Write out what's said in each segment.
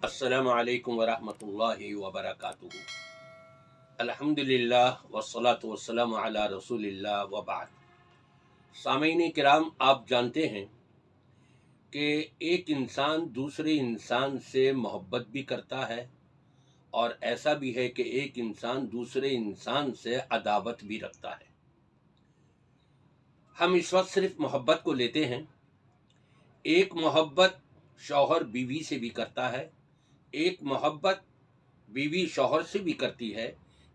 السلام علیکم ورحمۃ اللہ وبرکاتہ۔ الحمدللہ والصلاۃ والسلام علی رسول اللہ وبعد۔ سامعین کرام، آپ جانتے ہیں کہ ایک انسان دوسرے انسان سے محبت بھی کرتا ہے اور ایسا بھی ہے کہ ایک انسان دوسرے انسان سے عداوت بھی رکھتا ہے۔ ہم اس وقت صرف محبت کو لیتے ہیں۔ ایک محبت شوہر بیوی سے بھی کرتا ہے، ایک محبت بیوی شوہر سے بھی کرتی ہے،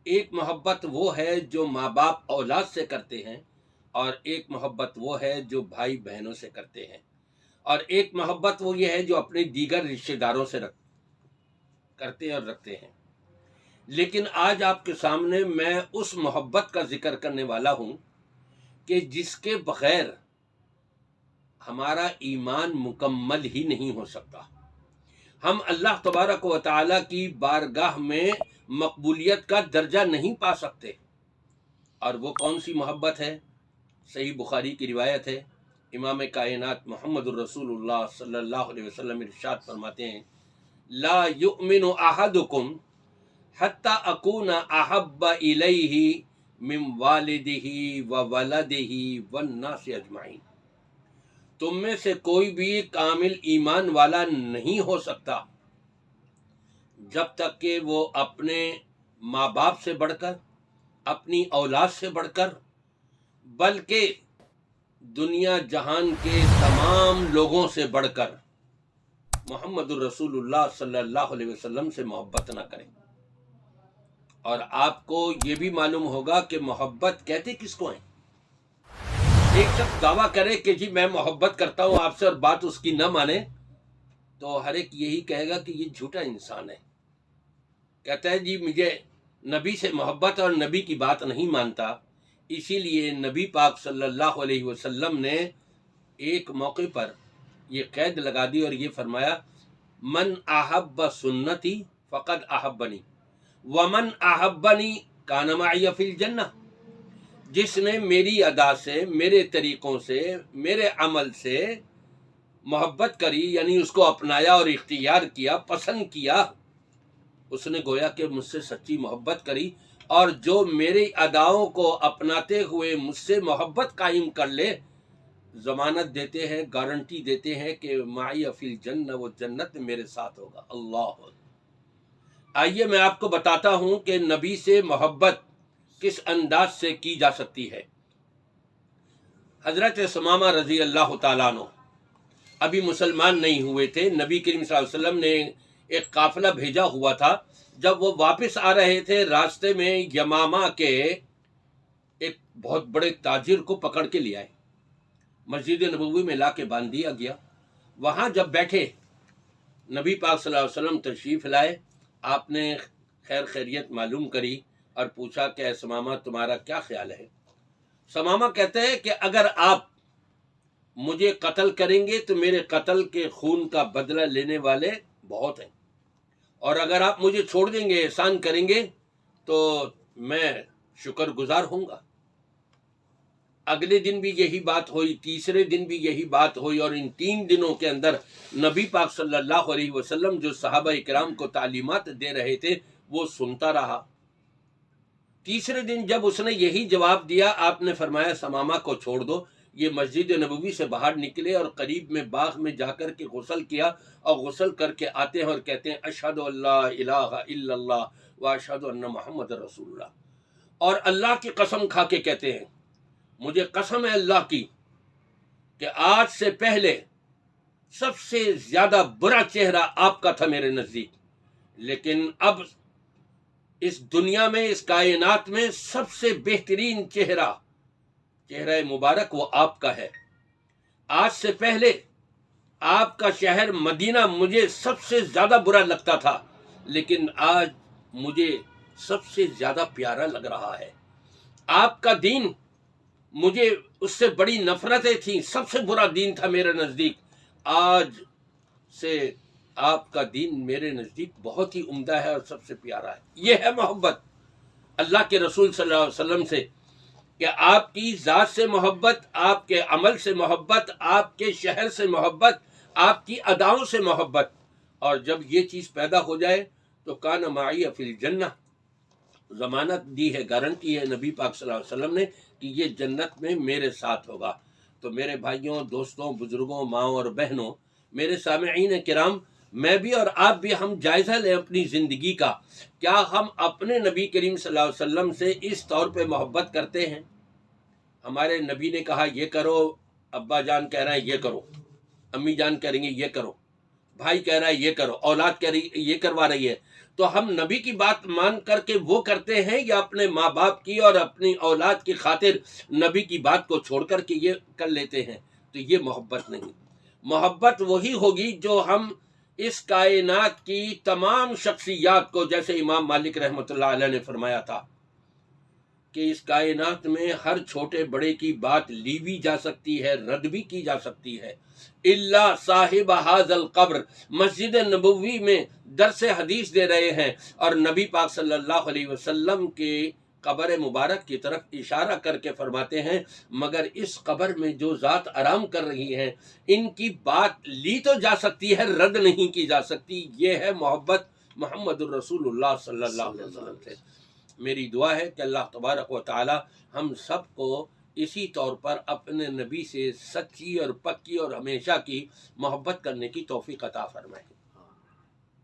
ایک محبت وہ ہے جو ماں باپ اولاد سے کرتے ہیں، اور ایک محبت وہ ہے جو بھائی بہنوں سے کرتے ہیں، اور ایک محبت وہ یہ ہے جو اپنے دیگر رشتہ داروں سے کرتے ہیں اور رکھتے ہیں۔ لیکن آج آپ کے سامنے میں اس محبت کا ذکر کرنے والا ہوں کہ جس کے بغیر ہمارا ایمان مکمل ہی نہیں ہو سکتا۔ ہم اللہ تبارک و تعالیٰ کی بارگاہ میں مقبولیت کا درجہ نہیں پا سکتے۔ اور وہ کون سی محبت ہے؟ صحیح بخاری کی روایت ہے، امام کائنات محمد الرسول اللہ صلی اللہ علیہ وسلم ارشاد فرماتے ہیں، لا یؤمن احدکم حتی اکون احب الیہ من والدہ وولدہ والناس اجمعین۔ تم میں سے کوئی بھی کامل ایمان والا نہیں ہو سکتا جب تک کہ وہ اپنے ماں باپ سے بڑھ کر، اپنی اولاد سے بڑھ کر، بلکہ دنیا جہان کے تمام لوگوں سے بڑھ کر محمد الرسول اللہ صلی اللہ علیہ وسلم سے محبت نہ کرے۔ اور آپ کو یہ بھی معلوم ہوگا کہ محبت کہتے کس کو ہیں؟ ایک شخص دعویٰ کرے کہ جی میں محبت کرتا ہوں آپ سے اور بات اس کی نہ مانے تو ہر ایک یہی کہے گا کہ یہ جھوٹا انسان ہے۔ کہتا ہے جی مجھے نبی سے محبت اور نبی کی بات نہیں مانتا۔ اسی لیے نبی پاک صلی اللہ علیہ وسلم نے ایک موقع پر یہ قید لگا دی اور یہ فرمایا، من احب سنتی فقد احبنی ومن احبنی کان معی فی الجنہ۔ جس نے میری ادا سے، میرے طریقوں سے، میرے عمل سے محبت کری، یعنی اس کو اپنایا اور اختیار کیا، پسند کیا، اس نے گویا کہ مجھ سے سچی محبت کری۔ اور جو میری اداؤں کو اپناتے ہوئے مجھ سے محبت قائم کر لے، ضمانت دیتے ہیں، گارنٹی دیتے ہیں کہ معی فی الجنہ، وہ جنت میں میرے ساتھ ہوگا۔ اللہ۔ آئیے میں آپ کو بتاتا ہوں کہ نبی سے محبت کس انداز سے کی جا سکتی ہے۔ حضرت ثمامہ رضی اللہ تعالیٰ عنہ ابھی مسلمان نہیں ہوئے تھے۔ نبی کریم صلی اللہ علیہ وسلم نے ایک قافلہ بھیجا ہوا تھا۔ جب وہ واپس آ رہے تھے، راستے میں یمامہ کے ایک بہت بڑے تاجر کو پکڑ کے لے آئے، مسجد نبوی میں لا کے باندھ دیا گیا۔ وہاں جب بیٹھے، نبی پاک صلی اللہ علیہ وسلم تشریف لائے، آپ نے خیر خیریت معلوم کری اور پوچھا کہ اے ثمامہ تمہارا کیا خیال ہے؟ ثمامہ کہتے ہیں کہ اگر آپ مجھے قتل کریں گے تو میرے قتل کے خون کا بدلہ لینے والے بہت ہیں، اور اگر آپ مجھے چھوڑ دیں گے، احسان کریں گے تو میں شکر گزار ہوں گا۔ اگلے دن بھی یہی بات ہوئی، تیسرے دن بھی یہی بات ہوئی، اور ان 3 دنوں کے اندر نبی پاک صلی اللہ علیہ وسلم جو صحابہ کرام کو تعلیمات دے رہے تھے وہ سنتا رہا۔ تیسرے دن جب اس نے یہی جواب دیا، آپ نے فرمایا ثمامہ کو چھوڑ دو۔ یہ مسجد نبوی سے باہر نکلے اور قریب میں باغ میں جا کر کے غسل کیا، اور غسل کر کے آتے ہیں اور کہتے ہیں اشہد ان لا الہ الا اللہ واشہد ان محمد رسول اللہ، اور اللہ کی قسم کھا کے کہتے ہیں مجھے قسم ہے اللہ کی کہ آج سے پہلے سب سے زیادہ برا چہرہ آپ کا تھا میرے نزدیک، لیکن اب اس دنیا میں، اس کائنات میں سب سے بہترین چہرہ مبارک وہ آپ کا ہے۔ آج سے پہلے آپ کا شہر مدینہ مجھے سب سے زیادہ برا لگتا تھا، لیکن آج مجھے سب سے زیادہ پیارا لگ رہا ہے۔ آپ کا دین مجھے اس سے بڑی نفرتیں تھیں، سب سے برا دین تھا میرے نزدیک، آج سے آپ کا دین میرے نزدیک بہت ہی عمدہ ہے اور سب سے پیارا ہے۔ یہ ہے محبت اللہ کے رسول صلی اللہ علیہ وسلم سے، کہ آپ کی ذات سے محبت، آپ کے عمل سے محبت، آپ کے شہر سے محبت، آپ کی اداؤں سے محبت، اور جب یہ چیز پیدا ہو جائے تو کان معی فی الجنہ، ضمانت دی ہے، گارنٹی ہے نبی پاک صلی اللہ علیہ وسلم نے کہ یہ جنت میں میرے ساتھ ہوگا۔ تو میرے بھائیوں، دوستوں، بزرگوں، ماؤں اور بہنوں، میرے سامعین کرام، میں بھی اور آپ بھی ہم جائزہ لیں اپنی زندگی کا، کیا ہم اپنے نبی کریم صلی اللہ علیہ وسلم سے اس طور پہ محبت کرتے ہیں؟ ہمارے نبی نے کہا یہ کرو، ابا جان کہہ رہے ہیں یہ کرو، امی جان کہہ رہی ہیں یہ کرو، بھائی کہہ رہا ہے یہ کرو، اولاد کہہ رہی یہ کروا رہی ہے، تو ہم نبی کی بات مان کر کے وہ کرتے ہیں یا اپنے ماں باپ کی اور اپنی اولاد کی خاطر نبی کی بات کو چھوڑ کر کے یہ کر لیتے ہیں؟ تو یہ محبت نہیں۔ محبت وہی ہوگی جو ہم اس کائنات کی تمام شخصیات کو، جیسے امام مالک رحمۃ اللہ علیہ نے فرمایا تھا کہ اس کائنات میں ہر چھوٹے بڑے کی بات لی بھی جا سکتی ہے، رد بھی کی جا سکتی ہے، اللہ صاحب حاذ القبر، مسجد نبوی میں درس حدیث دے رہے ہیں اور نبی پاک صلی اللہ علیہ وسلم کے قبر مبارک کی طرف اشارہ کر کے فرماتے ہیں مگر اس قبر میں جو ذات آرام کر رہی ہیں ان کی بات لی تو جا سکتی ہے، رد نہیں کی جا سکتی۔ یہ ہے محبت محمد الرسول اللہ صلی اللہ علیہ وسلم سے۔ میری دعا ہے کہ اللہ تبارک و تعالی ہم سب کو اسی طور پر اپنے نبی سے سچی اور پکی اور ہمیشہ کی محبت کرنے کی توفیق عطا فرمائے۔